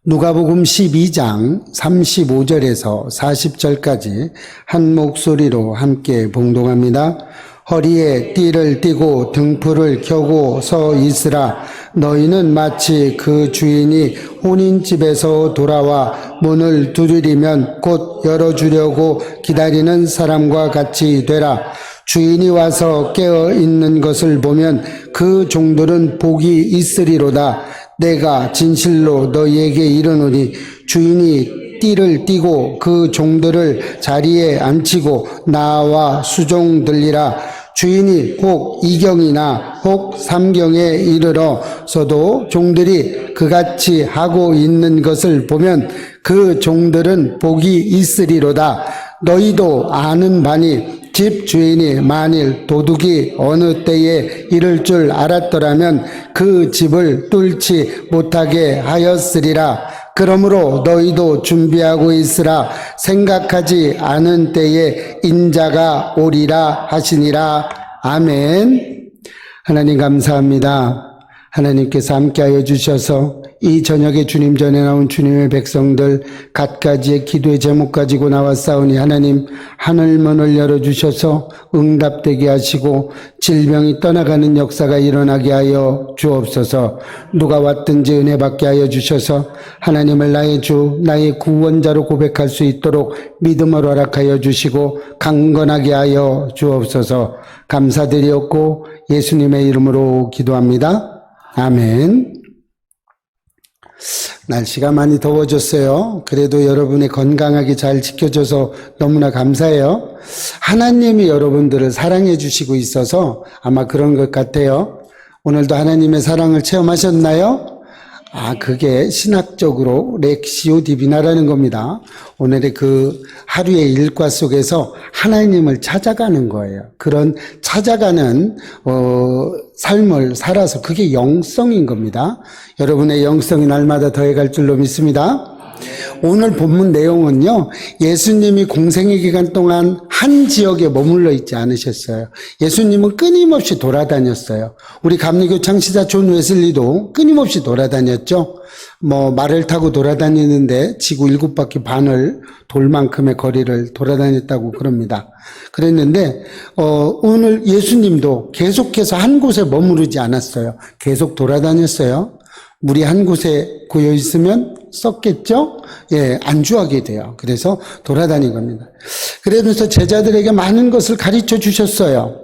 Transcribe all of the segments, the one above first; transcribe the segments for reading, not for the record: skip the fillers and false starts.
누가복음 12장 35절에서 40절까지 한 목소리로 함께 봉독합니다. 허리에 띠를 띠고 등불을 켜고 서 있으라. 너희는 마치 그 주인이 혼인집에서 돌아와 문을 두드리면 곧 열어주려고 기다리는 사람과 같이 되라. 주인이 와서 깨어 있는 것을 보면 그 종들은 복이 있으리로다. 내가 진실로 너희에게 이르노니 주인이 띠를 띠고 그 종들을 자리에 앉히고 나와 수종들리라. 주인이 혹 2경이나 혹 3경에 이르러서도 종들이 그같이 하고 있는 것을 보면 그 종들은 복이 있으리로다. 너희도 아는 바니 집 주인이 만일 도둑이 어느 때에 이를 줄 알았더라면 그 집을 뚫지 못하게 하였으리라. 그러므로 너희도 준비하고 있으라. 생각하지 않은 때에 인자가 오리라 하시니라. 아멘. 하나님 감사합니다. 하나님께서 함께하여 주셔서 이 저녁에 주님 전에 나온 주님의 백성들 갖가지의 기도의 제목 가지고 나왔사오니 하나님 하늘문을 열어주셔서 응답되게 하시고 질병이 떠나가는 역사가 일어나게 하여 주옵소서. 누가 왔든지 은혜 받게 하여 주셔서 하나님을 나의 주 나의 구원자로 고백할 수 있도록 믿음을 허락하여 주시고 강건하게 하여 주옵소서. 감사드리옵고 예수님의 이름으로 기도합니다. 아멘. 날씨가 많이 더워졌어요. 그래도 여러분이 건강하게 잘 지켜줘서 너무나 감사해요. 하나님이 여러분들을 사랑해 주시고 있어서 아마 그런 것 같아요. 오늘도 하나님의 사랑을 체험하셨나요? 그게 신학적으로 렉시오 디비나라는 겁니다. 오늘의 그 하루의 일과 속에서 하나님을 찾아가는 거예요. 그런 찾아가는 삶을 살아서 그게 영성인 겁니다. 여러분의 영성이 날마다 더해갈 줄로 믿습니다. 오늘 본문 내용은요, 예수님이 공생의 기간 동안 한 지역에 머물러 있지 않으셨어요. 예수님은 끊임없이 돌아다녔어요. 우리 감리교 창시자 존 웨슬리도 끊임없이 돌아다녔죠. 말을 타고 돌아다니는데 지구 7바퀴 반을 돌만큼의 거리를 돌아다녔다고 그럽니다. 그랬는데 오늘 예수님도 계속해서 한 곳에 머무르지 않았어요. 계속 돌아다녔어요. 물이 한 곳에 고여 있으면 썩겠죠? 안주하게 돼요. 그래서 돌아다닌 겁니다. 그러면서 제자들에게 많은 것을 가르쳐 주셨어요.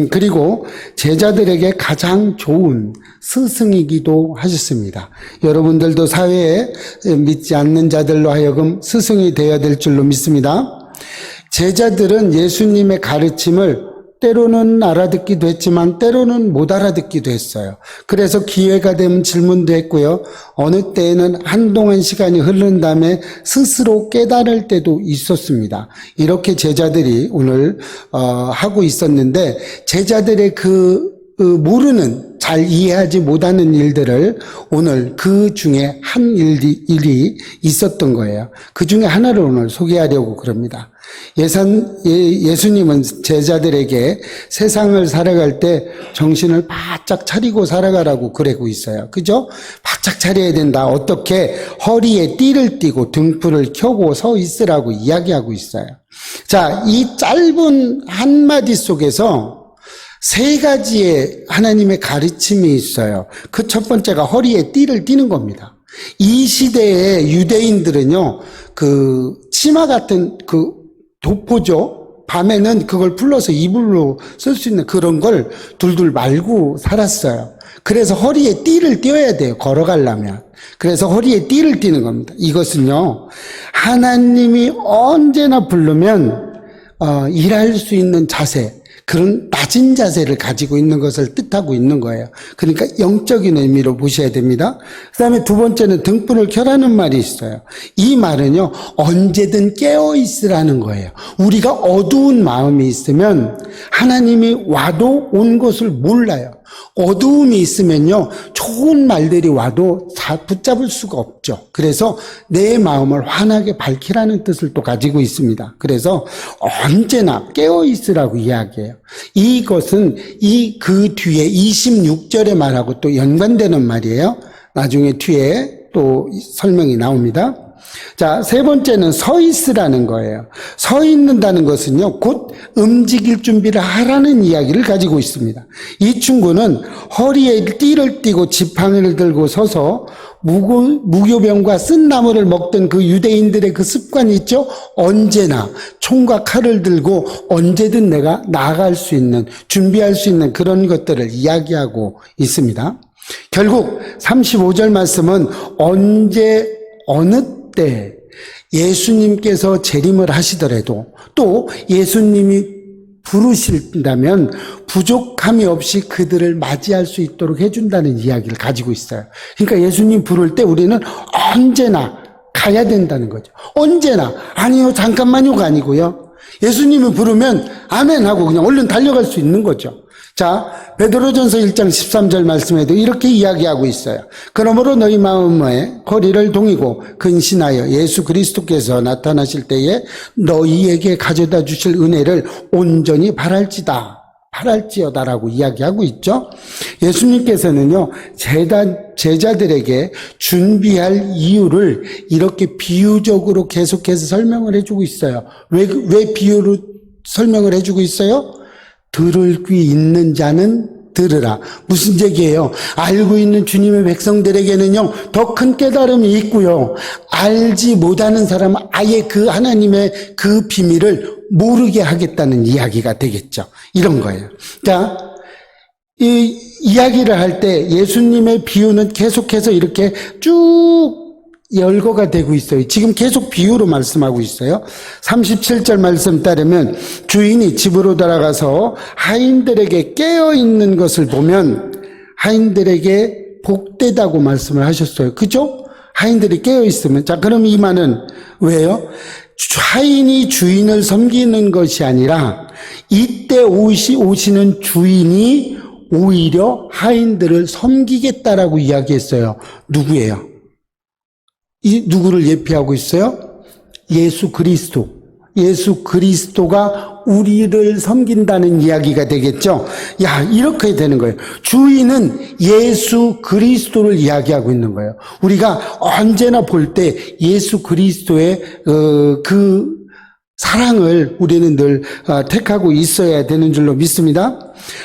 그리고 제자들에게 가장 좋은 스승이기도 하셨습니다. 여러분들도 사회에 믿지 않는 자들로 하여금 스승이 되어야 될 줄로 믿습니다. 제자들은 예수님의 가르침을 때로는 알아듣기도 했지만 때로는 못 알아듣기도 했어요. 그래서 기회가 되면 질문도 했고요. 어느 때에는 한동안 시간이 흐른 다음에 스스로 깨달을 때도 있었습니다. 이렇게 제자들이 오늘 하고 있었는데 제자들의 모르는 잘 이해하지 못하는 일들을 오늘 그 중에 한 일이 있었던 거예요. 그 중에 하나를 오늘 소개하려고 그럽니다. 예수님은 제자들에게 세상을 살아갈 때 정신을 바짝 차리고 살아가라고 그러고 있어요. 그죠? 바짝 차려야 된다. 어떻게? 허리에 띠를 띠고 등불을 켜고 서 있으라고 이야기하고 있어요. 자, 이 짧은 한마디 속에서 세 가지의 하나님의 가르침이 있어요. 그 첫 번째가 허리에 띠를 띠는 겁니다. 이 시대의 유대인들은요, 치마 같은 도포죠. 밤에는 그걸 풀러서 이불로 쓸 수 있는 그런 걸 둘둘 말고 살았어요. 그래서 허리에 띠를 띄어야 돼요. 걸어가려면. 그래서 허리에 띠를 띠는 겁니다. 이것은요, 하나님이 언제나 부르면 일할 수 있는 자세, 그런 낮은 자세를 가지고 있는 것을 뜻하고 있는 거예요. 그러니까 영적인 의미로 보셔야 됩니다. 그 다음에 두 번째는 등불을 켜라는 말이 있어요. 이 말은요, 언제든 깨어 있으라는 거예요. 우리가 어두운 마음이 있으면 하나님이 와도 온 것을 몰라요. 어두움이 있으면요, 좋은 말들이 와도 붙잡을 수가 없죠. 그래서 내 마음을 환하게 밝히라는 뜻을 또 가지고 있습니다. 그래서 언제나 깨어 있으라고 이야기해요. 이것은 그 뒤에 26절의 말하고 또 연관되는 말이에요. 나중에 뒤에 또 설명이 나옵니다. 자, 세 번째는 서 있으라는 거예요. 서 있는다는 것은요, 곧 움직일 준비를 하라는 이야기를 가지고 있습니다. 이 친구는 허리에 띠를 띠고 지팡이를 들고 서서 무교병과 쓴 나무를 먹던 그 유대인들의 그 습관이 있죠? 언제나 총과 칼을 들고 언제든 내가 나아갈 수 있는, 준비할 수 있는 그런 것들을 이야기하고 있습니다. 결국 35절 말씀은 언제, 어느 때 예수님께서 재림을 하시더라도 또 예수님이 부르신다면 부족함이 없이 그들을 맞이할 수 있도록 해준다는 이야기를 가지고 있어요. 그러니까 예수님 부를 때 우리는 언제나 가야 된다는 거죠. 언제나. 아니요, 잠깐만요가 아니고요. 예수님을 부르면 아멘 하고 그냥 얼른 달려갈 수 있는 거죠. 자, 베드로전서 1장 13절 말씀에도 이렇게 이야기하고 있어요. 그러므로 너희 마음에 거리를 동이고 근신하여 예수 그리스도께서 나타나실 때에 너희에게 가져다 주실 은혜를 온전히 바랄지어다라고 이야기하고 있죠. 예수님께서는요, 제자들에게 준비할 이유를 이렇게 비유적으로 계속해서 설명을 해주고 있어요. 왜 비유로 설명을 해주고 있어요? 들을 귀 있는 자는 들으라. 무슨 얘기예요? 알고 있는 주님의 백성들에게는요, 더 큰 깨달음이 있고요. 알지 못하는 사람은 아예 그 하나님의 그 비밀을 모르게 하겠다는 이야기가 되겠죠. 이런 거예요. 자, 이 이야기를 할 때 예수님의 비유는 계속해서 이렇게 쭉 열거가 되고 있어요. 지금 계속 비유로 말씀하고 있어요. 37절 말씀 따르면 주인이 집으로 돌아가서 하인들에게 깨어있는 것을 보면 하인들에게 복되다고 말씀을 하셨어요. 그죠? 하인들이 깨어있으면. 자, 그럼 이 말은 왜요? 하인이 주인을 섬기는 것이 아니라 이때 오시는 주인이 오히려 하인들을 섬기겠다라고 이야기했어요. 누구예요? 이 누구를 예표하고 있어요? 예수 그리스도. 예수 그리스도가 우리를 섬긴다는 이야기가 되겠죠. 야, 이렇게 되는 거예요. 주인은 예수 그리스도를 이야기하고 있는 거예요. 우리가 언제나 볼 때 예수 그리스도의 그 사랑을 우리는 늘 택하고 있어야 되는 줄로 믿습니다.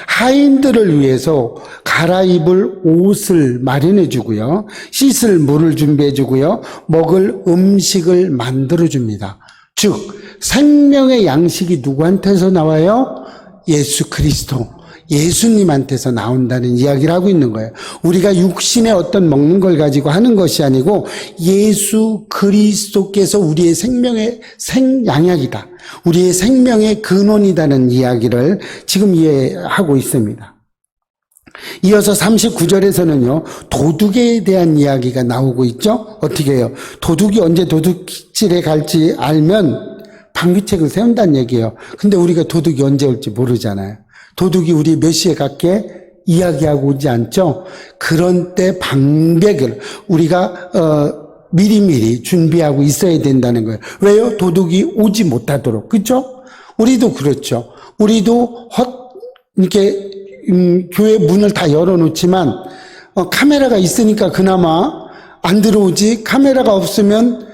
하인들을 위해서 갈아입을 옷을 마련해 주고요. 씻을 물을 준비해 주고요. 먹을 음식을 만들어 줍니다. 즉 생명의 양식이 누구한테서 나와요? 예수 그리스도. 예수님한테서 나온다는 이야기를 하고 있는 거예요. 우리가 육신의 어떤 먹는 걸 가지고 하는 것이 아니고 예수 그리스도께서 우리의 생명의 생양약이다. 우리의 생명의 근원이다는 이야기를 지금 이해하고 있습니다. 이어서 39절에서는요, 도둑에 대한 이야기가 나오고 있죠? 어떻게 해요? 도둑이 언제 도둑질에 갈지 알면 방귀책을 세운다는 얘기예요. 근데 우리가 도둑이 언제 올지 모르잖아요. 도둑이 우리 몇 시에 갈게 이야기하고 오지 않죠? 그런 때 방백을 우리가 미리미리 준비하고 있어야 된다는 거예요. 왜요? 도둑이 오지 못하도록. 그렇죠? 우리도 그렇죠. 우리도 이렇게 교회 문을 다 열어놓지만 카메라가 있으니까 그나마 안 들어오지. 카메라가 없으면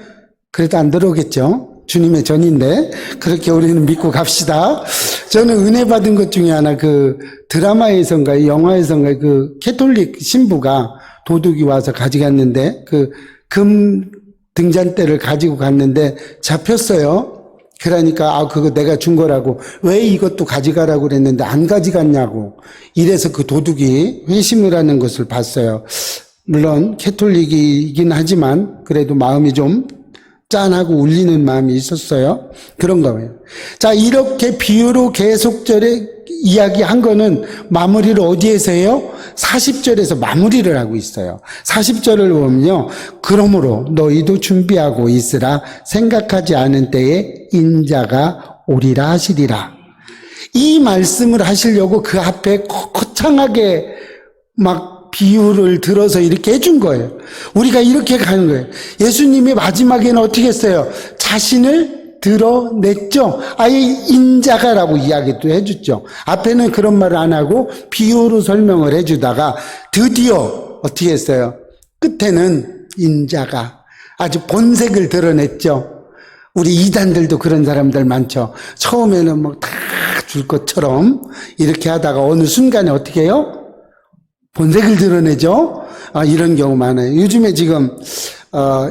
그래도 안 들어오겠죠. 주님의 전인데 그렇게 우리는 믿고 갑시다. 저는 은혜 받은 것 중에 하나 그 드라마에선가 영화에선가 그 캐톨릭 신부가 도둑이 와서 가져갔는데 그 금 등잔대를 가지고 갔는데 잡혔어요. 그러니까 그거 내가 준 거라고 왜 이것도 가져가라고 그랬는데 안 가져갔냐고 이래서 그 도둑이 회심을 하는 것을 봤어요. 물론 캐톨릭이긴 하지만 그래도 마음이 좀 짠하고 울리는 마음이 있었어요. 그런 거예요. 자, 이렇게 비유로 계속절에 이야기한 거는 마무리를 어디에서 해요? 40절에서 마무리를 하고 있어요. 40절을 보면요. 그러므로 너희도 준비하고 있으라. 생각하지 않은 때에 인자가 오리라 하시리라. 이 말씀을 하시려고 그 앞에 거창하게 막 비유를 들어서 이렇게 해준 거예요. 우리가 이렇게 가는 거예요. 예수님이 마지막에는 어떻게 했어요? 자신을 드러냈죠. 아예 인자가라고 이야기도 해줬죠. 앞에는 그런 말을 안 하고 비유로 설명을 해주다가 드디어 어떻게 했어요? 끝에는 인자가 아주 본색을 드러냈죠. 우리 이단들도 그런 사람들 많죠. 처음에는 뭐 다 줄 것처럼 이렇게 하다가 어느 순간에 어떻게 해요? 본색을 드러내죠. 이런 경우 많아요. 요즘에 지금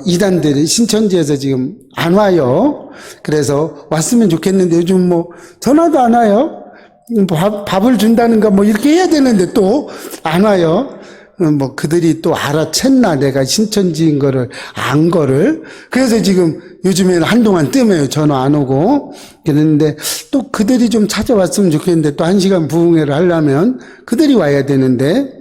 이단들이 신천지에서 지금 안 와요. 그래서 왔으면 좋겠는데 요즘 뭐 전화도 안 와요. 밥을 준다는가 뭐 이렇게 해야 되는데 또 안 와요. 뭐 그들이 또 알아챘나 내가 신천지인 거를 안 거를. 그래서 지금 요즘에는 한동안 뜸해요. 전화 안 오고. 그랬는데 또 그들이 좀 찾아왔으면 좋겠는데 또 1시간 부흥회를 하려면 그들이 와야 되는데,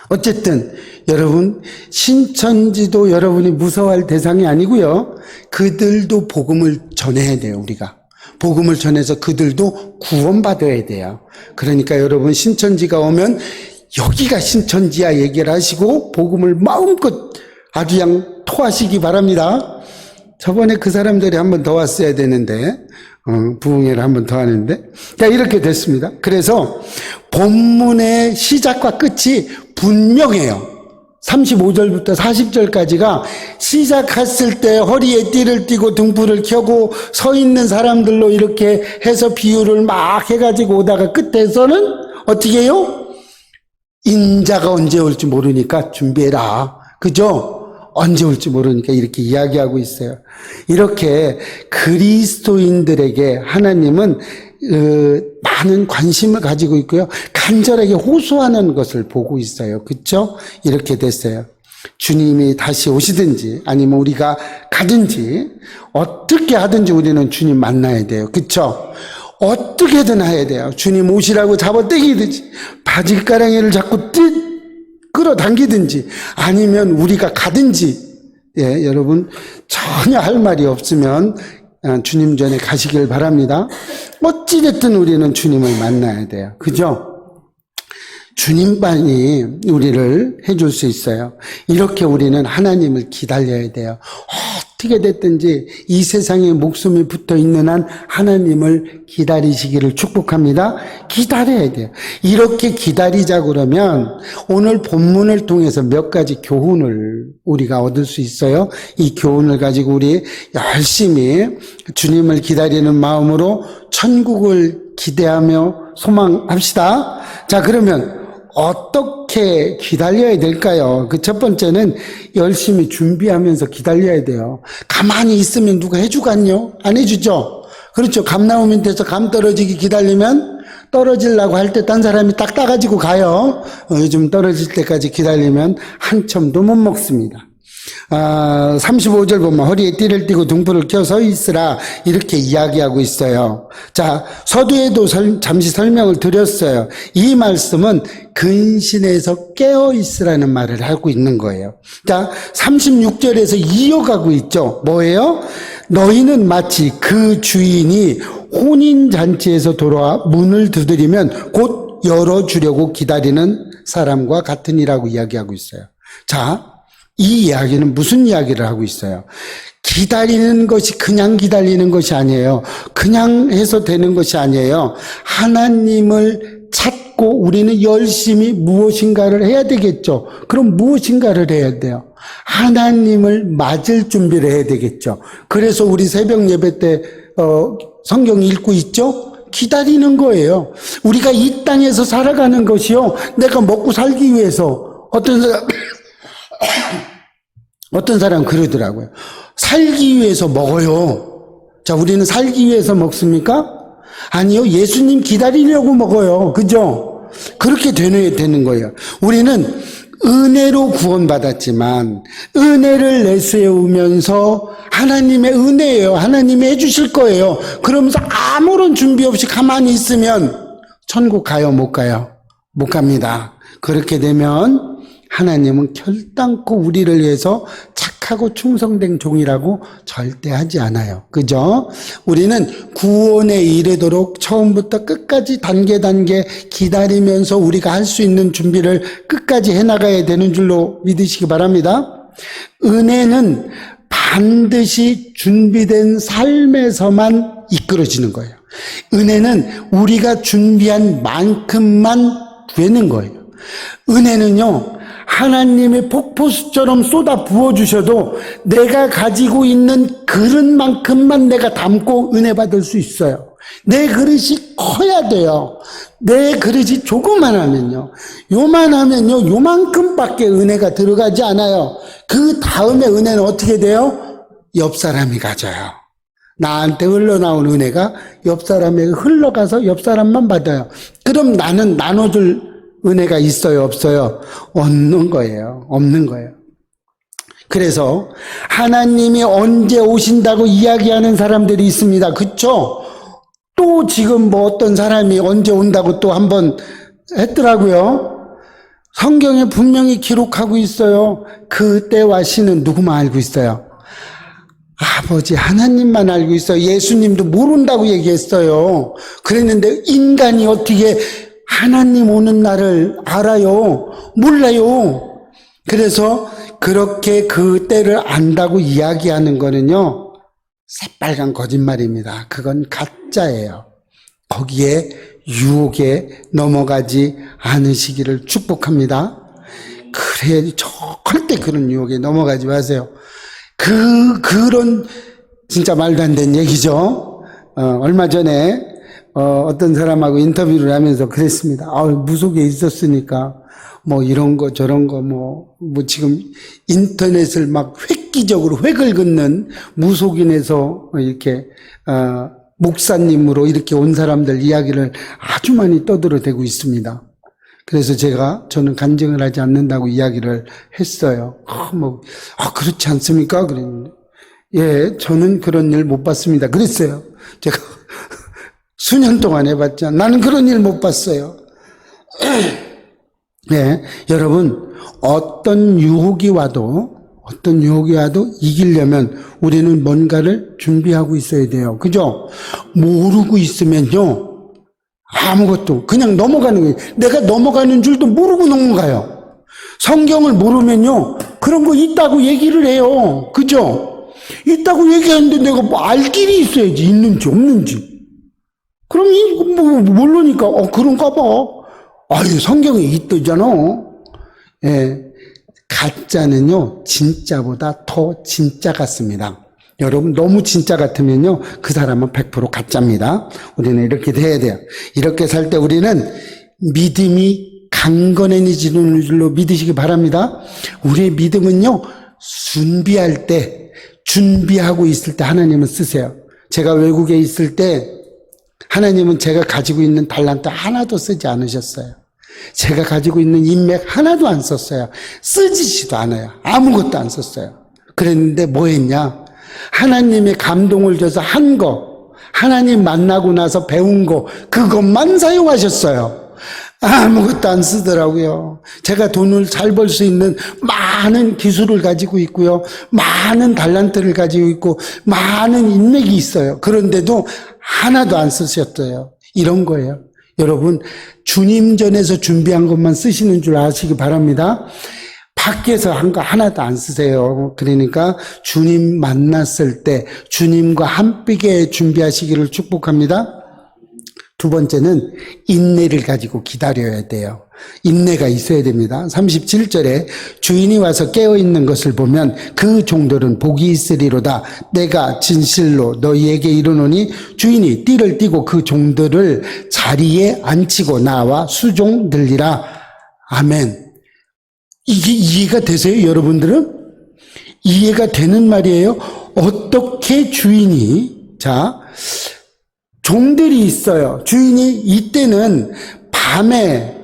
어쨌든 여러분 신천지도 여러분이 무서워할 대상이 아니고요. 그들도 복음을 전해야 돼요. 우리가 복음을 전해서 그들도 구원받아야 돼요. 그러니까 여러분 신천지가 오면 여기가 신천지야 얘기를 하시고 복음을 마음껏 아주 그냥 토하시기 바랍니다. 저번에 그 사람들이 한 번 더 왔어야 되는데 부흥회를 한 번 더 하는데, 자, 이렇게 됐습니다. 그래서 본문의 시작과 끝이 분명해요. 35절부터 40절까지가 시작했을 때 허리에 띠를 띠고 등불을 켜고 서 있는 사람들로 이렇게 해서 비유를 막 해가지고 오다가 끝에서는 어떻게 해요? 인자가 언제 올지 모르니까 준비해라. 그죠? 언제 올지 모르니까 이렇게 이야기하고 있어요. 이렇게 그리스도인들에게 하나님은 많은 관심을 가지고 있고요. 간절하게 호소하는 것을 보고 있어요. 그렇죠? 이렇게 됐어요. 주님이 다시 오시든지 아니면 우리가 가든지 어떻게 하든지 우리는 주님 만나야 돼요. 그렇죠? 어떻게든 해야 돼요. 주님 오시라고 잡아당기든지 바짓가랑이를 자꾸 끌어당기든지 아니면 우리가 가든지, 예, 여러분 전혀 할 말이 없으면 주님 전에 가시길 바랍니다. 어찌됐든 우리는 주님을 만나야 돼요. 그죠? 주님만이 우리를 해줄 수 있어요. 이렇게 우리는 하나님을 기다려야 돼요. 어떻게 됐든지 이 세상에 목숨이 붙어 있는 한 하나님을 기다리시기를 축복합니다. 기다려야 돼요. 이렇게 기다리자 그러면 오늘 본문을 통해서 몇 가지 교훈을 우리가 얻을 수 있어요. 이 교훈을 가지고 우리 열심히 주님을 기다리는 마음으로 천국을 기대하며 소망합시다. 자, 그러면 어떻게 기다려야 될까요? 그 첫 번째는 열심히 준비하면서 기다려야 돼요. 가만히 있으면 누가 해주겠요? 안 해주죠? 그렇죠. 감 나무 밑에서 감 떨어지기 기다리면 떨어지려고 할 때 딴 사람이 딱 따가지고 가요. 요즘 떨어질 때까지 기다리면 한 첨도 못 먹습니다. 35절 보면 허리에 띠를 띠고 등불을 켜 서 있으라 이렇게 이야기하고 있어요. 자, 서두에도 잠시 설명을 드렸어요. 이 말씀은 근신에서 깨어 있으라는 말을 하고 있는 거예요. 자, 36절에서 이어가고 있죠. 뭐예요? 너희는 마치 그 주인이 혼인잔치에서 돌아와 문을 두드리면 곧 열어주려고 기다리는 사람과 같으니라고 이야기하고 있어요. 자, 이 이야기는 무슨 이야기를 하고 있어요? 기다리는 것이 그냥 기다리는 것이 아니에요. 그냥 해서 되는 것이 아니에요. 하나님을 찾고 우리는 열심히 무엇인가를 해야 되겠죠. 그럼 무엇인가를 해야 돼요. 하나님을 맞을 준비를 해야 되겠죠. 그래서 우리 새벽 예배 때 성경 읽고 있죠? 기다리는 거예요. 우리가 이 땅에서 살아가는 것이요, 내가 먹고 살기 위해서 어떤 사람 그러더라고요. 살기 위해서 먹어요. 자, 우리는 살기 위해서 먹습니까? 아니요. 예수님 기다리려고 먹어요. 그죠? 그렇게 되는 거예요. 우리는 은혜로 구원받았지만 은혜를 내세우면서 하나님의 은혜예요. 하나님이 해주실 거예요. 그러면서 아무런 준비 없이 가만히 있으면 천국 가요? 못 가요? 못 갑니다. 그렇게 되면 하나님은 결단코 우리를 위해서 착하고 충성된 종이라고 절대 하지 않아요. 그죠? 우리는 구원에 이르도록 처음부터 끝까지 단계 기다리면서 우리가 할 수 있는 준비를 끝까지 해나가야 되는 줄로 믿으시기 바랍니다. 은혜는 반드시 준비된 삶에서만 이끌어지는 거예요. 은혜는 우리가 준비한 만큼만 되는 거예요. 은혜는요, 하나님의 폭포수처럼 쏟아 부어주셔도 내가 가지고 있는 그릇만큼만 내가 담고 은혜 받을 수 있어요. 내 그릇이 커야 돼요. 내 그릇이 조그만하면요, 요만하면요, 요만큼밖에 은혜가 들어가지 않아요. 그 다음에 은혜는 어떻게 돼요? 옆 사람이 가져요. 나한테 흘러나온 은혜가 옆 사람에게 흘러가서 옆 사람만 받아요. 그럼 나는 나눠줄 은혜가 있어요, 없어요? 없는 거예요. 없는 거예요. 그래서 하나님이 언제 오신다고 이야기하는 사람들이 있습니다. 그쵸? 또 지금 뭐 어떤 사람이 언제 온다고 또 한번 했더라고요. 성경에 분명히 기록하고 있어요. 그 때와 시는 누구만 알고 있어요? 아버지 하나님만 알고 있어요. 예수님도 모른다고 얘기했어요. 그랬는데 인간이 어떻게 하나님 오는 날을 알아요? 몰라요. 그래서 그렇게 그 때를 안다고 이야기하는 거는요, 새빨간 거짓말입니다. 그건 가짜예요. 거기에 유혹에 넘어가지 않으시기를 축복합니다. 그래, 절대 그런 유혹에 넘어가지 마세요. 그런 진짜 말도 안 되는 얘기죠. 얼마 전에 어떤 사람하고 인터뷰를 하면서 그랬습니다. 무속에 있었으니까 뭐 이런 거 저런 거 뭐 지금 인터넷을 막 획기적으로 획을 긋는 무속인에서 이렇게 목사님으로 이렇게 온 사람들 이야기를 아주 많이 떠들어대고 있습니다. 그래서 저는 간증을 하지 않는다고 이야기를 했어요. 그렇지 않습니까? 그랬는데, 예, 저는 그런 일 못 봤습니다. 그랬어요. 제가 수년 동안 해봤자 나는 그런 일 못 봤어요. 네, 여러분, 어떤 유혹이 와도 이기려면 우리는 뭔가를 준비하고 있어야 돼요. 그죠? 모르고 있으면요, 아무것도 그냥 넘어가는 거예요. 내가 넘어가는 줄도 모르고 넘어가요. 성경을 모르면요, 그런 거 있다고 얘기를 해요. 그죠? 있다고 얘기하는데 내가 뭐 알 길이 있어야지. 있는지 없는지. 그럼 모르니까 그런가 봐. 성경에 있다잖아. 예, 가짜는요 진짜보다 더 진짜 같습니다. 여러분, 너무 진짜 같으면요 그 사람은 100% 가짜입니다. 우리는 이렇게 돼야 돼요. 이렇게 살 때 우리는 믿음이 강건해지는 줄로 믿으시기 바랍니다. 우리의 믿음은요, 준비하고 있을 때 하나님은 쓰세요. 제가 외국에 있을 때 하나님은 제가 가지고 있는 달란트 하나도 쓰지 않으셨어요. 제가 가지고 있는 인맥 하나도 안 썼어요. 쓰지지도 않아요. 아무것도 안 썼어요. 그랬는데 뭐 했냐? 하나님의 감동을 줘서 한 거, 하나님 만나고 나서 배운 거, 그것만 사용하셨어요. 아무것도 안 쓰더라고요. 제가 돈을 잘 벌 수 있는 많은 기술을 가지고 있고요, 많은 달란트를 가지고 있고, 많은 인맥이 있어요. 그런데도 하나도 안 쓰셨어요. 이런 거예요. 여러분, 주님 전에서 준비한 것만 쓰시는 줄 아시기 바랍니다. 밖에서 한 거 하나도 안 쓰세요. 그러니까 주님 만났을 때 주님과 함께 준비하시기를 축복합니다. 두 번째는 인내를 가지고 기다려야 돼요. 인내가 있어야 됩니다. 37절에 주인이 와서 깨어있는 것을 보면 그 종들은 복이 있으리로다. 내가 진실로 너희에게 이르노니 주인이 띠를 띠고 그 종들을 자리에 앉히고 나와 수종들리라. 아멘. 이게 이해가 되세요, 여러분들은? 이해가 되는 말이에요. 어떻게 주인이, 종들이 있어요. 주인이 이때는 밤에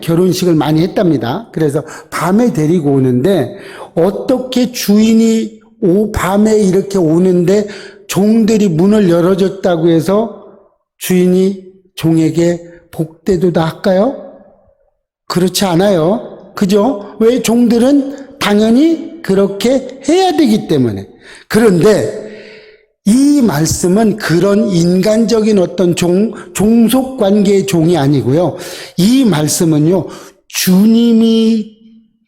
결혼식을 많이 했답니다. 그래서 밤에 데리고 오는데, 어떻게 주인이 밤에 이렇게 오는데 종들이 문을 열어줬다고 해서 주인이 종에게 복대도 할까요? 그렇지 않아요. 그죠? 왜? 종들은 당연히 그렇게 해야 되기 때문에. 그런데 이 말씀은 그런 인간적인 어떤 종속 관계의 종이 아니고요. 이 말씀은요, 주님이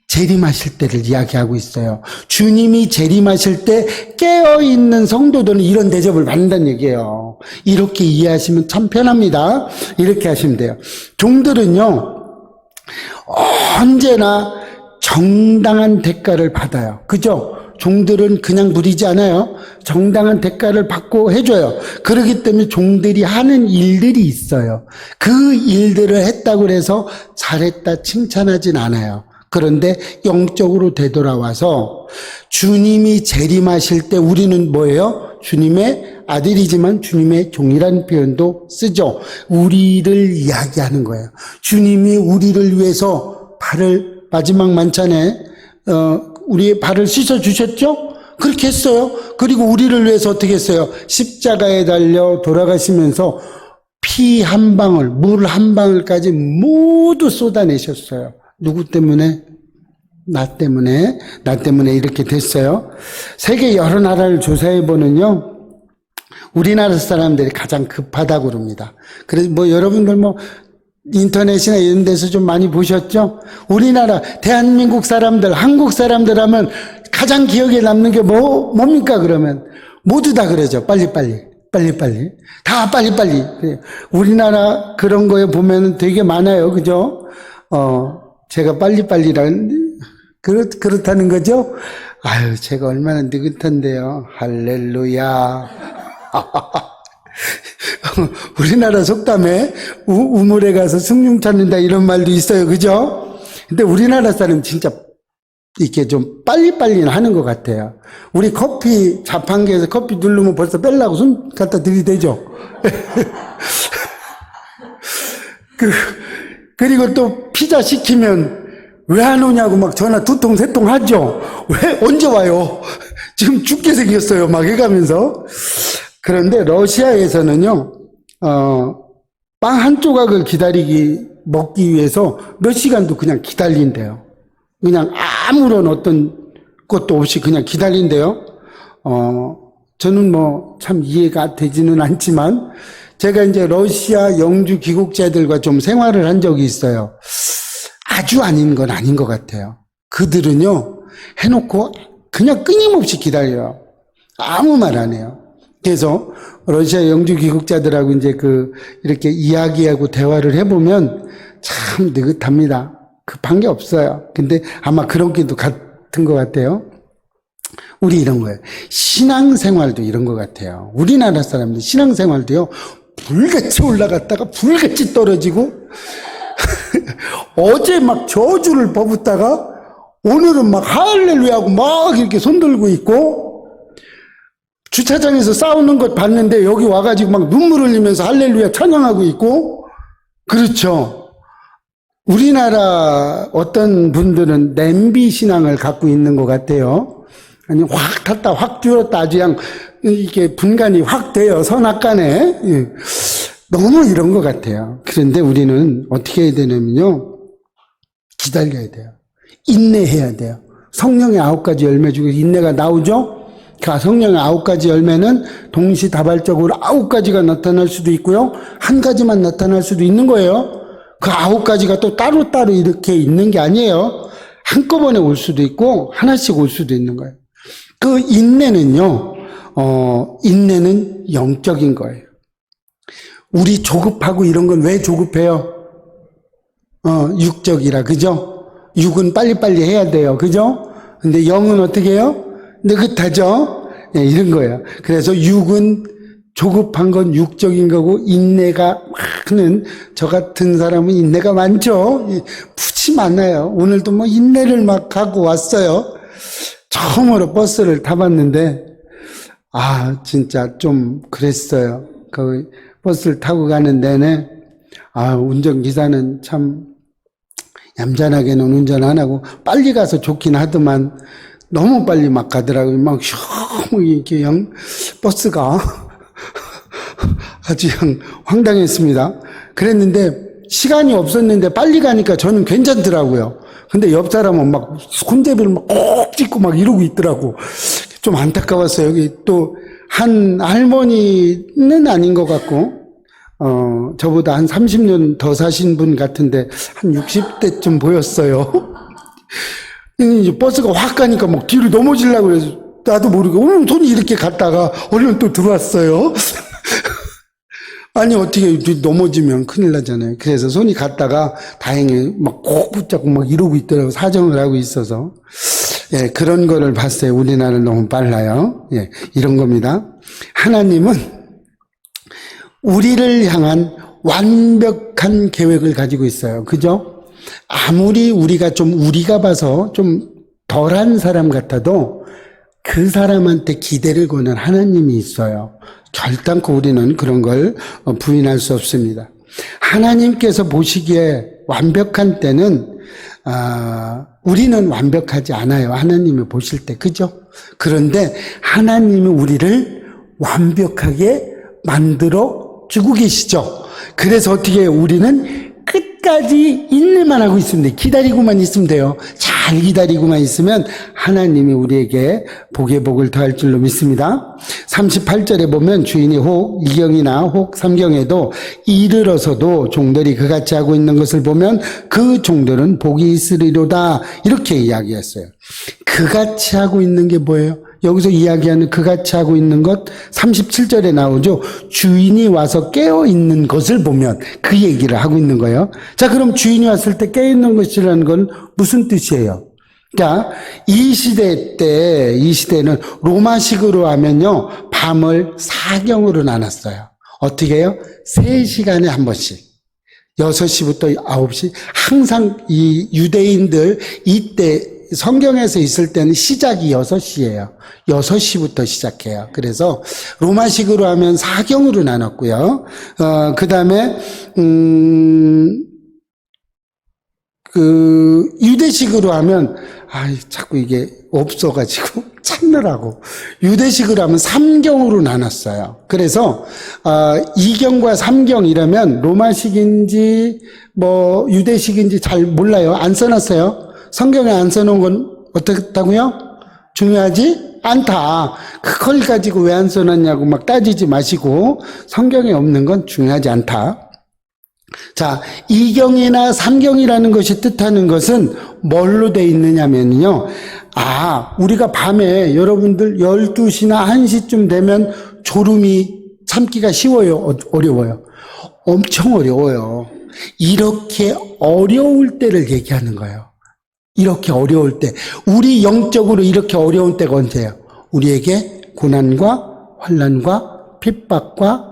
재림하실 때를 이야기하고 있어요. 주님이 재림하실 때 깨어있는 성도들은 이런 대접을 받는다는 얘기예요. 이렇게 이해하시면 참 편합니다. 이렇게 하시면 돼요. 종들은요, 언제나 정당한 대가를 받아요. 그죠? 종들은 그냥 누리지 않아요. 정당한 대가를 받고 해줘요. 그렇기 때문에 종들이 하는 일들이 있어요. 그 일들을 했다고 해서 잘했다 칭찬하진 않아요. 그런데 영적으로 되돌아와서 주님이 재림하실 때 우리는 뭐예요? 주님의 아들이지만 주님의 종이라는 표현도 쓰죠. 우리를 이야기하는 거예요. 주님이 우리를 위해서 발을 마지막 만찬에 우리의 발을 씻어주셨죠? 그렇게 했어요. 그리고 우리를 위해서 어떻게 했어요? 십자가에 달려 돌아가시면서 피 한 방울, 물 한 방울까지 모두 쏟아내셨어요. 누구 때문에? 나 때문에 이렇게 됐어요. 세계 여러 나라를 조사해보면요. 우리나라 사람들이 가장 급하다고 그럽니다. 그래서 여러분들 인터넷이나 이런 데서 좀 많이 보셨죠? 우리나라, 대한민국 사람들, 한국 사람들 하면 가장 기억에 남는 게 뭡니까, 그러면? 모두 다 그러죠. 빨리빨리. 다 빨리빨리. 우리나라 그런 거에 보면 되게 많아요. 그죠? 제가 그렇다는 거죠? 아유, 제가 얼마나 느긋한데요. 할렐루야. 우리나라 속담에 우물에 가서 숭늉 찾는다 이런 말도 있어요. 그죠? 근데 우리나라 사람 진짜 이렇게 좀 빨리빨리 하는 것 같아요. 우리 커피 자판기에서 커피 누르면 벌써 뺄라고 손 갖다 들이대죠. 그리고 또 피자 시키면 왜 안 오냐고 막 전화 2통 3통 하죠. 왜 언제 와요? 지금 죽게 생겼어요. 막 해가면서. 그런데 러시아에서는요, 빵 한 조각을 먹기 위해서 몇 시간도 그냥 기다린대요. 그냥 아무런 어떤 것도 없이 그냥 기다린대요. 저는 참 이해가 되지는 않지만, 제가 이제 러시아 영주 귀국자들과 좀 생활을 한 적이 있어요. 아주 아닌 건 아닌 것 같아요. 그들은요, 해놓고 그냥 끊임없이 기다려요. 아무 말 안 해요. 그래서 러시아 영주 귀국자들하고 이제 이렇게 이야기하고 대화를 해보면 참 느긋합니다. 급한 게 없어요. 근데 아마 그런 게도 같은 것 같아요. 우리 이런 거예요. 신앙생활도 이런 것 같아요. 우리나라 사람들 신앙생활도요, 불같이 올라갔다가 불같이 떨어지고, 어제 막 저주를 퍼붓다가 오늘은 막 할렐루야하고 막 이렇게 손들고 있고, 주차장에서 싸우는 것 봤는데 여기 와가지고 막 눈물 흘리면서 할렐루야 찬양하고 있고. 그렇죠. 우리나라 어떤 분들은 냄비 신앙을 갖고 있는 것 같아요. 아니 확 탔다 확 줄었다 아주 그냥 이게 분간이 확 돼요. 선악간에. 너무 이런 것 같아요. 그런데 우리는 어떻게 해야 되냐면요, 기다려야 돼요. 인내해야 돼요. 성령의 9가지 열매 중에 인내가 나오죠. 그 성령의 9가지 열매는 동시다발적으로 9가지가 나타날 수도 있고요, 한 가지만 나타날 수도 있는 거예요. 그 9가지가 또 따로따로 이렇게 있는 게 아니에요. 한꺼번에 올 수도 있고 하나씩 올 수도 있는 거예요. 그 인내는요, 인내는 영적인 거예요. 우리 조급하고 이런 건 왜 조급해요? 육적이라, 그죠? 육은 빨리빨리 해야 돼요. 그죠? 근데 영은 어떻게 해요? 느긋하죠? 네, 이런 거예요. 그래서 육은 조급한 건 육적인 거고, 인내가 많은, 저 같은 사람은 인내가 많죠? 푸지 많아요. 오늘도 인내를 막 하고 왔어요. 처음으로 버스를 타봤는데, 진짜 좀 그랬어요. 버스를 타고 가는 내내, 운전기사는 참 얌전하게는 운전 안 하고 빨리 가서 좋긴 하더만 너무 빨리 막 가더라고요. 막 이렇게 버스가 아주 황당했습니다. 그랬는데 시간이 없었는데 빨리 가니까 저는 괜찮더라고요. 근데 옆 사람은 막 손잡이를 막 꼭 짚고 막 이러고 있더라고. 좀 안타까웠어요. 여기 또 한 할머니는 아닌 것 같고, 저보다 한 30년 더 사신 분 같은데, 한 60대쯤 보였어요. 이제 버스가 확 가니까 막 뒤로 넘어지려고 그래서, 나도 모르게, 손이 이렇게 갔다가, 얼른 또 들어왔어요. 아니, 어떻게 넘어지면 큰일 나잖아요. 그래서 손이 갔다가 다행히 막 꼭 붙잡고 막 이러고 있더라고. 사정을 하고 있어서. 예, 그런 거를 봤어요. 우리나라는 너무 빨라요. 예, 이런 겁니다. 하나님은 우리를 향한 완벽한 계획을 가지고 있어요. 그죠? 아무리 우리가 봐서 좀 덜한 사람 같아도 그 사람한테 기대를 거는 하나님이 있어요. 결단코 우리는 그런 걸 부인할 수 없습니다. 하나님께서 보시기에 완벽한 때는 우리는 완벽하지 않아요. 하나님이 보실 때. 그죠? 그런데 하나님이 우리를 완벽하게 만들어 주고 계시죠. 그래서 어떻게 해요? 우리는 끝까지 인내만 하고 있으면 돼요. 기다리고만 있으면 돼요. 잘 기다리고만 있으면 하나님이 우리에게 복의 복을 더할 줄로 믿습니다. 38절에 보면 주인이 혹 2경이나 혹 3경에도 이르러서도 종들이 그같이 하고 있는 것을 보면 그 종들은 복이 있으리로다. 이렇게 이야기했어요. 그같이 하고 있는 게 뭐예요? 여기서 이야기하는 그같이 하고 있는 것 37절에 나오죠. 주인이 와서 깨어있는 것을 보면 그 얘기를 하고 있는 거예요. 자, 그럼 주인이 왔을 때 깨어있는 것이라는 건 무슨 뜻이에요? 그러니까 이 시대는 로마식으로 하면요, 밤을 4경으로 나눴어요. 어떻게 해요? 3시간에 한 번씩. 6시부터 9시. 항상 이 유대인들 이때 성경에서 있을 때는 시작이 6시예요. 6시부터 시작해요. 그래서 로마식으로 하면 4경으로 나눴고요. 그 다음에 유대식으로 하면 자꾸 이게 없어가지고 찾느라고. 유대식으로 하면 3경으로 나눴어요. 그래서 2경과 3경 이러면 로마식인지 유대식인지 잘 몰라요. 안 써놨어요. 성경에 안 써놓은 건 어떻다고요? 중요하지 않다. 그걸 가지고 왜 안 써놨냐고 막 따지지 마시고, 성경에 없는 건 중요하지 않다. 자, 2경이나 3경이라는 것이 뜻하는 것은 뭘로 돼 있느냐면요. 우리가 밤에 여러분들 12시나 1시쯤 되면 졸음이 참기가 쉬워요? 어려워요? 엄청 어려워요. 이렇게 어려울 때를 얘기하는 거예요. 이렇게 어려울 때, 우리 영적으로 이렇게 어려운 때가 언제예요? 우리에게 고난과 환난과 핍박과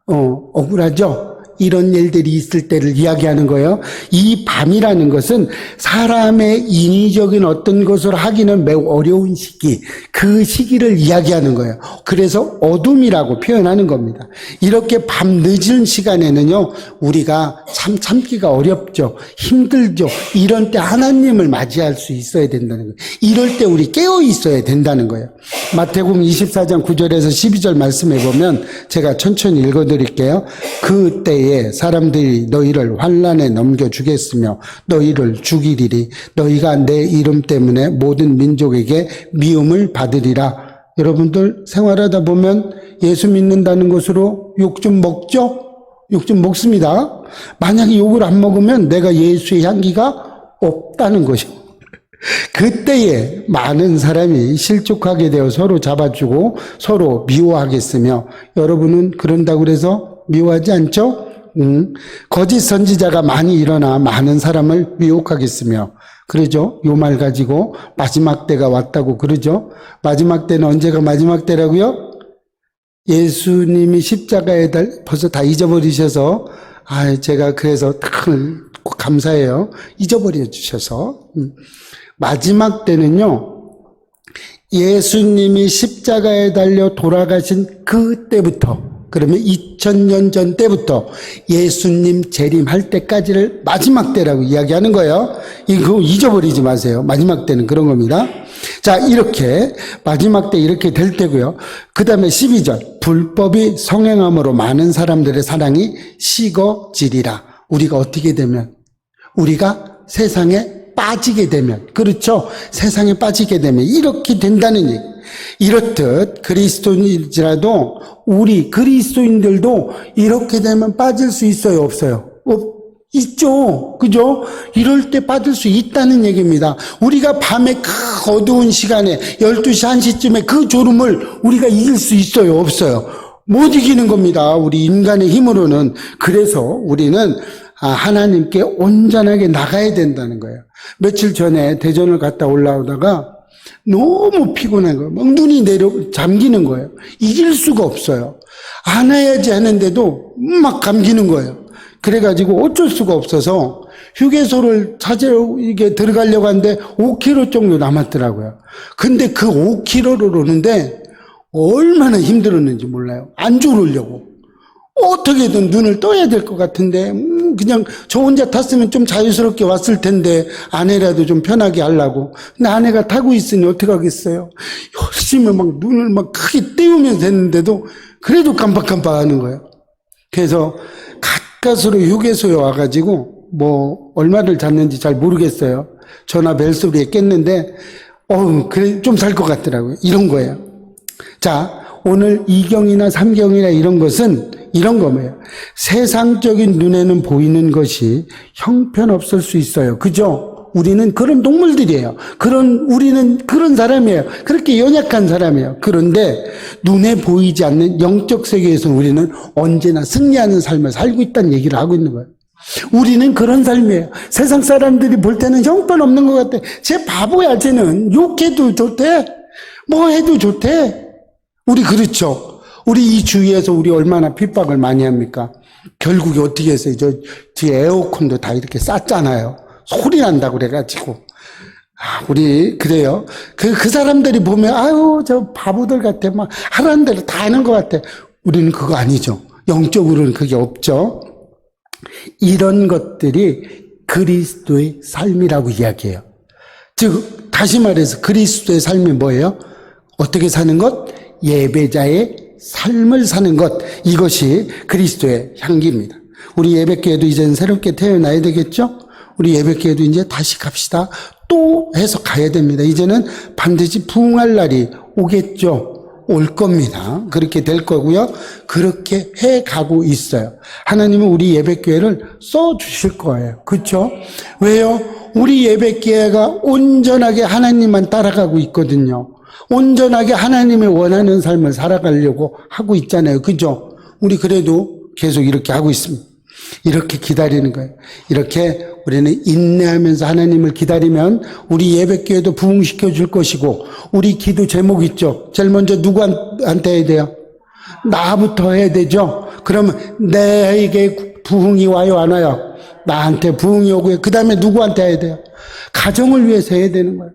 억울하죠? 이런 일들이 있을 때를 이야기하는 거예요. 이 밤이라는 것은 사람의 인위적인 어떤 것을 하기는 매우 어려운 시기, 그 시기를 이야기하는 거예요. 그래서 어둠이라고 표현하는 겁니다. 이렇게 밤 늦은 시간에는요, 우리가 참기가 어렵죠. 힘들죠. 이런 때 하나님을 맞이할 수 있어야 된다는 거예요. 이럴 때 우리 깨어 있어야 된다는 거예요. 마태복음 24장 9절에서 12절 말씀해 보면 제가 천천히 읽어드릴게요. 그때에 사람들이 너희를 환난에 넘겨주겠으며 너희를 죽이리리. 너희가 내 이름 때문에 모든 민족에게 미움을 받으리라. 여러분들 생활하다 보면 예수 믿는다는 것으로 욕 좀 먹죠? 욕 좀 먹습니다. 만약에 욕을 안 먹으면 내가 예수의 향기가 없다는 것이죠. 그때에 많은 사람이 실족하게 되어 서로 잡아주고 서로 미워하겠으며, 여러분은 그런다고 그래서 미워하지 않죠? 거짓 선지자가 많이 일어나 많은 사람을 미혹하겠으며, 그러죠? 요 말 가지고 마지막 때가 왔다고 그러죠? 마지막 때는 언제가 마지막 때라고요? 예수님이 십자가에 벌써 다 잊어버리셔서, 제가 그래서 감사해요. 잊어버려 주셔서. 마지막 때는요, 예수님이 십자가에 달려 돌아가신 그때부터, 그러면 2000년 전 때부터 예수님 재림할 때까지를 마지막 때라고 이야기하는 거예요. 이거 잊어버리지 마세요. 마지막 때는 그런 겁니다. 자, 이렇게 마지막 때 이렇게 될 때고요. 그 다음에 12절, 불법이 성행함으로 많은 사람들의 사랑이 식어지리라. 우리가 어떻게 되면, 우리가 세상에 빠지게 되면, 그렇죠? 세상에 빠지게 되면 이렇게 된다는 얘기. 이렇듯 그리스도인이라도 우리 그리스도인들도 이렇게 되면 빠질 수 있어요, 없어요? 있죠. 그죠? 이럴 때 빠질 수 있다는 얘기입니다. 우리가 밤에 그 어두운 시간에 12시, 1시쯤에 그 졸음을 우리가 이길 수 있어요, 없어요? 못 이기는 겁니다. 우리 인간의 힘으로는. 그래서 우리는 하나님께 온전하게 나가야 된다는 거예요. 며칠 전에 대전을 갔다 올라오다가 너무 피곤한 거예요. 막 눈이 잠기는 거예요. 이길 수가 없어요. 안 해야지 하는데도 막 감기는 거예요. 그래가지고 어쩔 수가 없어서 휴게소를 찾으러 이게 들어가려고 하는데 5km 정도 남았더라고요. 근데 그 5km를 오는데 얼마나 힘들었는지 몰라요. 안 졸으려고. 어떻게든 눈을 떠야 될 것 같은데 그냥 저 혼자 탔으면 좀 자유스럽게 왔을 텐데 아내라도 좀 편하게 하려고. 근데 아내가 타고 있으니 어떻게 하겠어요. 열심히 막 눈을 막 크게 띄우면서 했는데도 그래도 깜빡깜빡 하는 거예요. 그래서 가까스로 휴게소에 와가지고 뭐 얼마를 잤는지 잘 모르겠어요. 전화 벨소리에 깼는데 그래 좀 살 것 같더라고요. 이런 거예요. 자, 오늘 2경이나 3경이나 이런 것은 이런 거예요. 세상적인 눈에는 보이는 것이 형편없을 수 있어요. 그죠? 우리는 그런 동물들이에요. 우리는 그런 사람이에요. 그렇게 연약한 사람이에요. 그런데 눈에 보이지 않는 영적 세계에서 우리는 언제나 승리하는 삶을 살고 있다는 얘기를 하고 있는 거예요. 우리는 그런 삶이에요. 세상 사람들이 볼 때는 형편없는 것 같아. 쟤 바보야, 쟤는. 욕해도 좋대. 뭐 해도 좋대. 우리 그렇죠. 우리 이 주위에서 우리 얼마나 핍박을 많이 합니까? 결국에 어떻게 했어요? 저 뒤에 에어컨도 다 이렇게 쌌잖아요. 소리 난다고 그래가지고. 우리 그래요. 그 사람들이 보면 아유 저 바보들 같아. 막 하라는 대로 다 하는 것 같아. 우리는 그거 아니죠. 영적으로는 그게 없죠. 이런 것들이 그리스도의 삶이라고 이야기해요. 즉 다시 말해서 그리스도의 삶이 뭐예요? 어떻게 사는 것? 예배자의 삶을 사는 것. 이것이 그리스도의 향기입니다. 우리 예배교회도 이제는 새롭게 태어나야 되겠죠? 우리 예배교회도 이제 다시 갑시다. 또 해서 가야 됩니다. 이제는 반드시 부흥할 날이 오겠죠. 올 겁니다. 그렇게 될 거고요. 그렇게 해 가고 있어요. 하나님은 우리 예배교회를 써주실 거예요. 그렇죠? 왜요? 우리 예배교회가 온전하게 하나님만 따라가고 있거든요. 온전하게 하나님이 원하는 삶을 살아가려고 하고 있잖아요. 그죠? 우리 그래도 계속 이렇게 하고 있습니다. 이렇게 기다리는 거예요. 이렇게 우리는 인내하면서 하나님을 기다리면 우리 예배교회도 부흥시켜 줄 것이고, 우리 기도 제목 있죠? 제일 먼저 누구한테 해야 돼요? 나부터 해야 되죠? 그러면 내에게 부흥이 와요, 안 와요? 나한테 부흥이 오고요. 그 다음에 누구한테 해야 돼요? 가정을 위해서 해야 되는 거예요.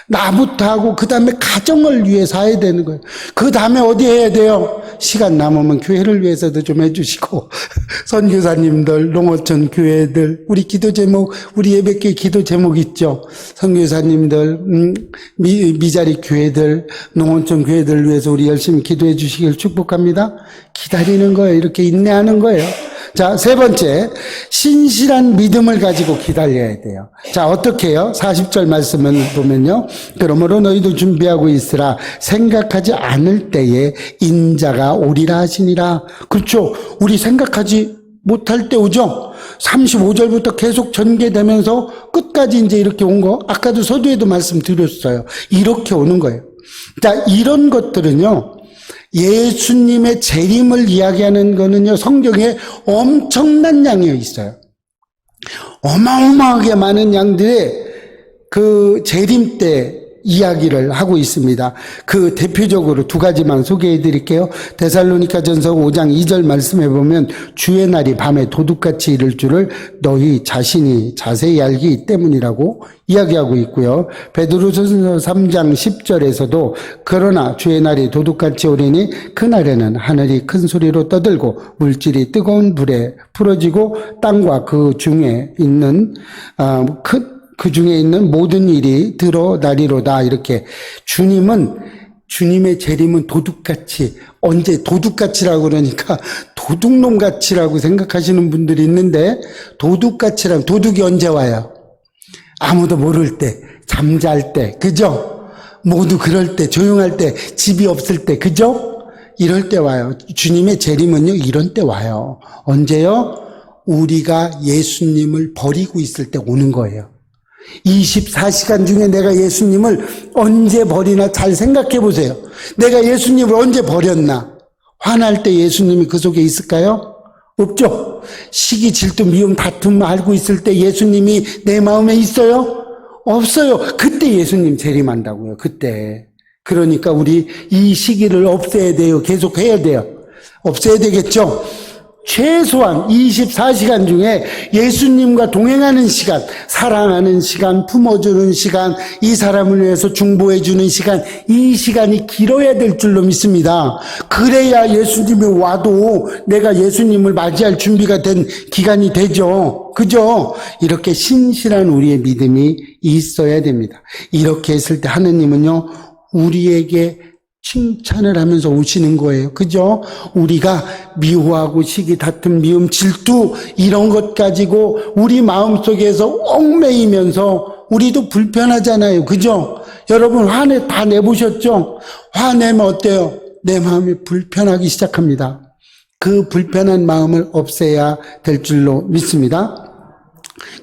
나부터 하고 그 다음에 가정을 위해서 해야 되는 거예요. 그 다음에 어디 해야 돼요? 시간 남으면 교회를 위해서도 좀 해주시고, 선교사님들, 농어촌 교회들, 우리 기도 제목, 우리 예배교회 기도 제목 있죠? 선교사님들, 미자리 교회들, 농어촌 교회들 위해서 우리 열심히 기도해 주시길 축복합니다. 기다리는 거예요. 이렇게 인내하는 거예요. 자, 세 번째, 신실한 믿음을 가지고 기다려야 돼요. 자, 어떻게 해요? 40절 말씀을 보면요. 그러므로 너희도 준비하고 있으라. 생각하지 않을 때에 인자가 오리라 하시니라. 그렇죠? 우리 생각하지 못할 때 오죠? 35절부터 계속 전개되면서 끝까지 이제 이렇게 온 거, 아까도 서두에도 말씀드렸어요. 이렇게 오는 거예요. 자, 이런 것들은요, 예수님의 재림을 이야기하는 거는요, 성경에 엄청난 양이 있어요. 어마어마하게 많은 양들의 그 재림 때 이야기를 하고 있습니다. 그 대표적으로 두 가지만 소개해 드릴게요. 데살로니가전서 5장 2절 말씀해 보면 주의 날이 밤에 도둑같이 이를 줄을 너희 자신이 자세히 알기 때문이라고 이야기하고 있고요. 베드로전서 3장 10절에서도 그러나 주의 날이 도둑같이 오리니 그날에는 하늘이 큰 소리로 떠들고 물질이 뜨거운 불에 풀어지고 땅과 그 중에 있는 그 중에 있는 모든 일이 드러나리로다. 이렇게 주님의 재림은 도둑같이, 언제 도둑같이라고 그러니까 도둑놈같이라고 생각하시는 분들이 있는데, 도둑같이란, 도둑이 언제 와요? 아무도 모를 때, 잠잘 때, 그죠? 모두 그럴 때, 조용할 때, 집이 없을 때, 그죠? 이럴 때 와요. 주님의 재림은요, 이런 때 와요. 언제요? 우리가 예수님을 버리고 있을 때 오는 거예요. 24시간 중에 내가 예수님을 언제 버리나 잘 생각해 보세요. 내가 예수님을 언제 버렸나? 화날 때 예수님이 그 속에 있을까요? 없죠. 시기, 질투, 미움, 다툼 알고 있을 때 예수님이 내 마음에 있어요? 없어요. 그때 예수님 재림한다고요. 그때. 그러니까 우리 이 시기를 없애야 돼요. 계속 해야 돼요. 없애야 되겠죠. 최소한 24시간 중에 예수님과 동행하는 시간, 사랑하는 시간, 품어주는 시간, 이 사람을 위해서 중보해주는 시간, 이 시간이 길어야 될 줄로 믿습니다. 그래야 예수님이 와도 내가 예수님을 맞이할 준비가 된 기간이 되죠. 그죠? 이렇게 신실한 우리의 믿음이 있어야 됩니다. 이렇게 했을 때 하느님은요, 우리에게 칭찬을 하면서 오시는 거예요. 그죠? 우리가 미워하고 시기, 다툼, 미움, 질투 이런 것 가지고 우리 마음속에서 얽매이면서 우리도 불편하잖아요. 그죠? 여러분 화내 다 내보셨죠? 화내면 어때요? 내 마음이 불편하기 시작합니다. 그 불편한 마음을 없애야 될 줄로 믿습니다.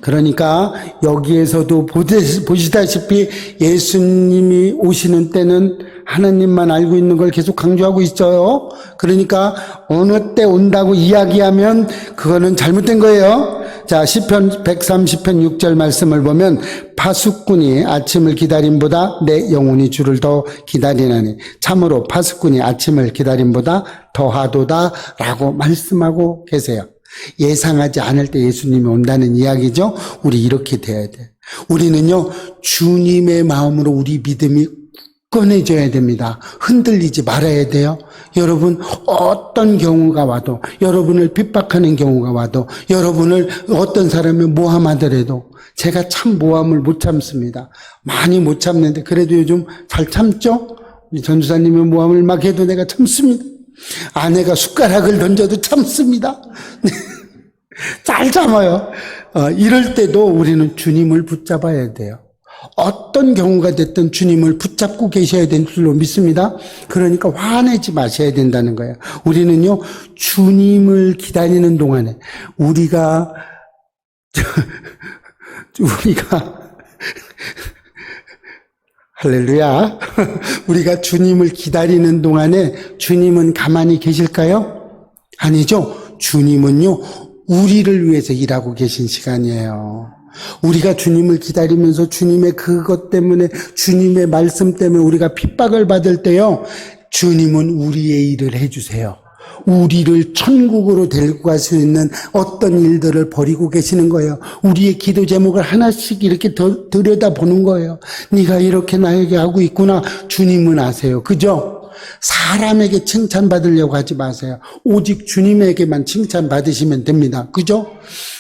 그러니까 여기에서도 보시다시피 예수님이 오시는 때는 하나님만 알고 있는 걸 계속 강조하고 있어요. 그러니까 어느 때 온다고 이야기하면 그거는 잘못된 거예요. 자, 시편 130편 6절 말씀을 보면 파수꾼이 아침을 기다림보다 내 영혼이 주를 더 기다리나니 참으로 파수꾼이 아침을 기다림보다 더하도다 라고 말씀하고 계세요. 예상하지 않을 때 예수님이 온다는 이야기죠. 우리 이렇게 돼야 돼. 우리는요, 주님의 마음으로 우리 믿음이 굳건해져야 됩니다. 흔들리지 말아야 돼요. 여러분, 어떤 경우가 와도, 여러분을 핍박하는 경우가 와도, 여러분을 어떤 사람이 모함하더라도, 제가 참 모함을 못 참습니다. 많이 못 참는데, 그래도 요즘 잘 참죠? 우리 전도사님의 모함을 막 해도 내가 참습니다. 아내가 숟가락을 던져도 참습니다. 잘 참아요. 이럴 때도 우리는 주님을 붙잡아야 돼요. 어떤 경우가 됐든 주님을 붙잡고 계셔야 될 줄로 믿습니다. 그러니까 화내지 마셔야 된다는 거예요. 우리는요, 주님을 기다리는 동안에 우리가 할렐루야. 우리가 주님을 기다리는 동안에 주님은 가만히 계실까요? 아니죠. 주님은요, 우리를 위해서 일하고 계신 시간이에요. 우리가 주님을 기다리면서 주님의 그것 때문에, 주님의 말씀 때문에 우리가 핍박을 받을 때요, 주님은 우리의 일을 해주세요. 우리를 천국으로 데리고 갈 수 있는 어떤 일들을 벌이고 계시는 거예요. 우리의 기도 제목을 하나씩 이렇게 들여다보는 거예요. 네가 이렇게 나에게 하고 있구나. 주님은 아세요. 그죠? 사람에게 칭찬받으려고 하지 마세요. 오직 주님에게만 칭찬받으시면 됩니다. 그죠?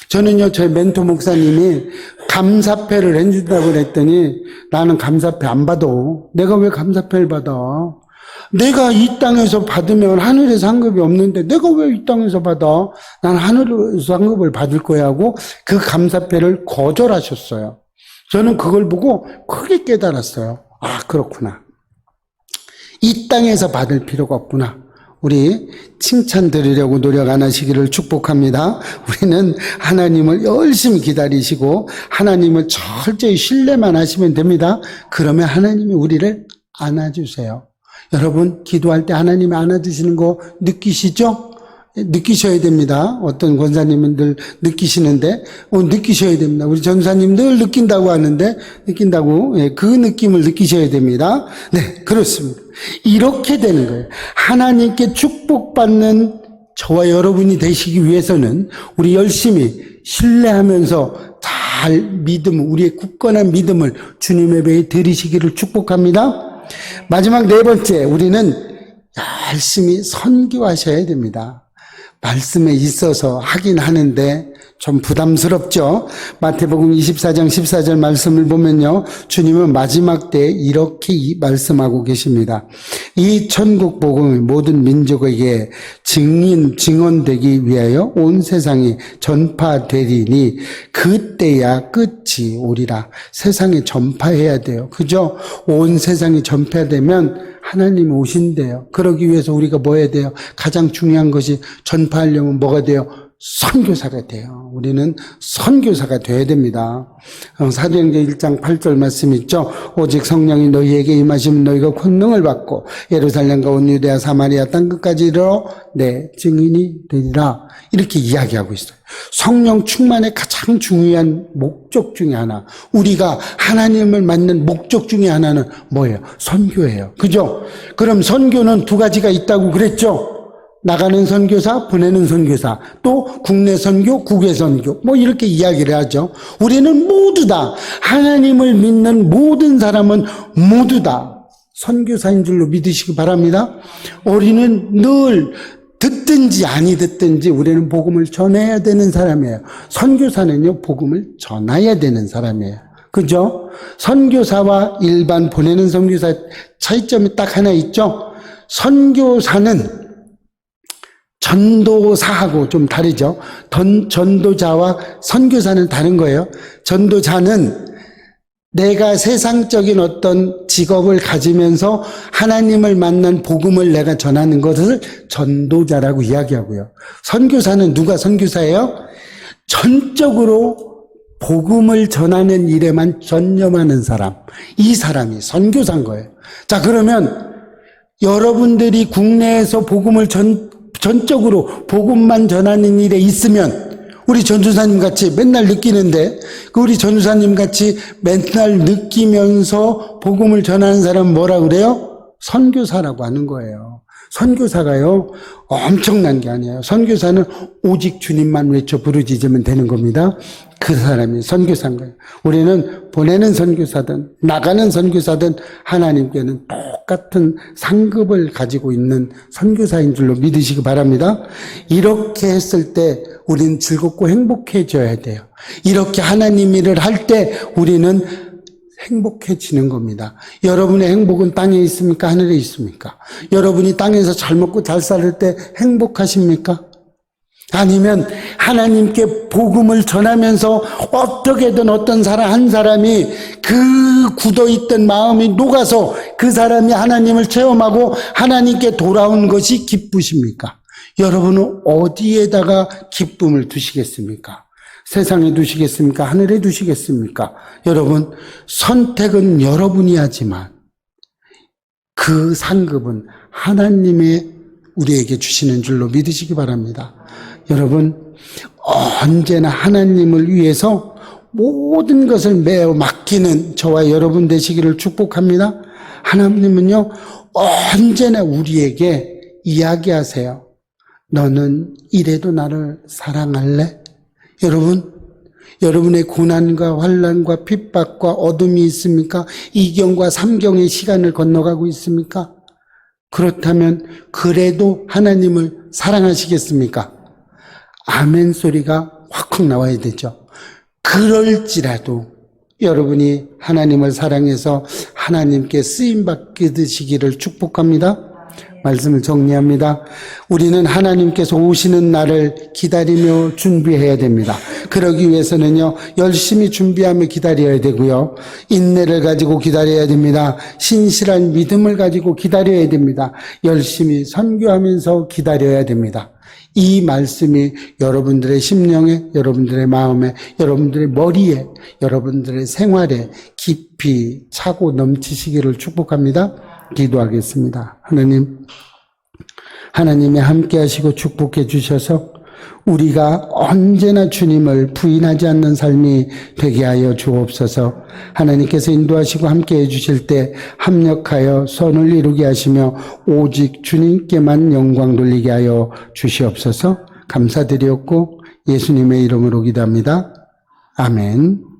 저는요, 저희 멘토 목사님이 감사패를 해준다고 그랬더니 나는 감사패 안 받아. 내가 왜 감사패를 받아? 내가 이 땅에서 받으면 하늘에서 상급이 없는데 내가 왜 이 땅에서 받아? 난 하늘에서 상급을 받을 거야 하고 그 감사패를 거절하셨어요. 저는 그걸 보고 크게 깨달았어요. 아, 그렇구나. 이 땅에서 받을 필요가 없구나. 우리 칭찬 드리려고 노력 안 하시기를 축복합니다. 우리는 하나님을 열심히 기다리시고 하나님을 철저히 신뢰만 하시면 됩니다. 그러면 하나님이 우리를 안아주세요. 여러분, 기도할 때 하나님이 안아주시는 거 느끼시죠? 느끼셔야 됩니다. 어떤 권사님들 느끼시는데, 느끼셔야 됩니다. 우리 전사님 늘 느낀다고 하는데, 느낀다고, 그 느낌을 느끼셔야 됩니다. 네, 그렇습니다. 이렇게 되는 거예요. 하나님께 축복받는 저와 여러분이 되시기 위해서는 우리 열심히 신뢰하면서 잘 우리의 굳건한 믿음을 주님의 배에 드리시기를 축복합니다. 마지막 네 번째, 우리는 열심히 선교하셔야 됩니다. 말씀에 있어서 하긴 하는데 좀 부담스럽죠. 마태복음 24장 14절 말씀을 보면요, 주님은 마지막 때에 이렇게 말씀하고 계십니다. 이 천국 복음이 모든 민족에게 증언되기 위하여 온 세상에 전파되리니 그때야 끝이 오리라. 세상에 전파해야 돼요. 그죠? 온 세상에 전파되면 하나님이 오신대요. 그러기 위해서 우리가 뭐 해야 돼요? 가장 중요한 것이 전파하려면 뭐가 돼요? 선교사가 돼요. 우리는 선교사가 돼야 됩니다. 사도행전 1장 8절 말씀 있죠. 오직 성령이 너희에게 임하시면 너희가 권능을 받고 예루살렘과 온 유대아 사마리아 땅끝까지 이르러 내 증인이 되리라. 이렇게 이야기하고 있어요. 성령 충만의 가장 중요한 목적 중에 하나, 우리가 하나님을 만난 목적 중에 하나는 뭐예요? 선교예요. 그죠? 그럼 선교는 두 가지가 있다고 그랬죠? 나가는 선교사, 보내는 선교사, 또 국내 선교, 국외 선교, 뭐 이렇게 이야기를 하죠. 우리는 모두 다 하나님을 믿는 모든 사람은 모두 다 선교사인 줄로 믿으시기 바랍니다. 우리는 늘 듣든지 아니 듣든지 우리는 복음을 전해야 되는 사람이에요. 선교사는요, 복음을 전해야 되는 사람이에요. 그죠? 선교사와 일반 보내는 선교사 차이점이 딱 하나 있죠. 선교사는 전도사하고 좀 다르죠. 전도자와 선교사는 다른 거예요. 전도자는 내가 세상적인 어떤 직업을 가지면서 하나님을 만난 복음을 내가 전하는 것을 전도자라고 이야기하고요. 선교사는 누가 선교사예요? 전적으로 복음을 전하는 일에만 전념하는 사람. 이 사람이 선교사인 거예요. 자, 그러면 여러분들이 국내에서 복음을 전적으로 복음만 전하는 일에 있으면 우리 전도사님 같이 맨날 느끼는데 우리 전도사님 같이 맨날 느끼면서 복음을 전하는 사람은 뭐라 그래요? 선교사라고 하는 거예요. 선교사가요, 엄청난 게 아니에요. 선교사는 오직 주님만 외쳐 부르짖으면 되는 겁니다. 그 사람이 선교사인 거예요. 우리는 보내는 선교사든 나가는 선교사든 하나님께는 똑같은 상급을 가지고 있는 선교사인 줄로 믿으시기 바랍니다. 이렇게 했을 때 우리는 즐겁고 행복해져야 돼요. 이렇게 하나님 일을 할 때 우리는 행복해지는 겁니다. 여러분의 행복은 땅에 있습니까? 하늘에 있습니까? 여러분이 땅에서 잘 먹고 잘 살 때 행복하십니까? 아니면 하나님께 복음을 전하면서 어떻게든 어떤 사람 한 사람이 그 굳어있던 마음이 녹아서 그 사람이 하나님을 체험하고 하나님께 돌아온 것이 기쁘십니까? 여러분은 어디에다가 기쁨을 두시겠습니까? 세상에 두시겠습니까? 하늘에 두시겠습니까? 여러분, 선택은 여러분이 하지만 그 상급은 하나님의 우리에게 주시는 줄로 믿으시기 바랍니다. 여러분, 언제나 하나님을 위해서 모든 것을 매어 맡기는 저와 여러분 되시기를 축복합니다. 하나님은요, 언제나 우리에게 이야기하세요. 너는 이래도 나를 사랑할래? 여러분, 여러분의 고난과 환난과 핍박과 어둠이 있습니까? 이경과 삼경의 시간을 건너가고 있습니까? 그렇다면 그래도 하나님을 사랑하시겠습니까? 아멘 소리가 확확 나와야 되죠. 그럴지라도 여러분이 하나님을 사랑해서 하나님께 쓰임받으시기를 축복합니다. 말씀을 정리합니다. 우리는 하나님께서 오시는 날을 기다리며 준비해야 됩니다. 그러기 위해서는요, 열심히 준비하며 기다려야 되고요, 인내를 가지고 기다려야 됩니다. 신실한 믿음을 가지고 기다려야 됩니다. 열심히 선교하면서 기다려야 됩니다. 이 말씀이 여러분들의 심령에, 여러분들의 마음에, 여러분들의 머리에, 여러분들의 생활에 깊이 차고 넘치시기를 축복합니다. 기도하겠습니다. 하나님이 함께 하시고 축복해 주셔서 우리가 언제나 주님을 부인하지 않는 삶이 되게 하여 주옵소서. 하나님께서 인도하시고 함께 해주실 때 합력하여 선을 이루게 하시며 오직 주님께만 영광 돌리게 하여 주시옵소서. 감사드렸고 예수님의 이름으로 기도합니다. 아멘.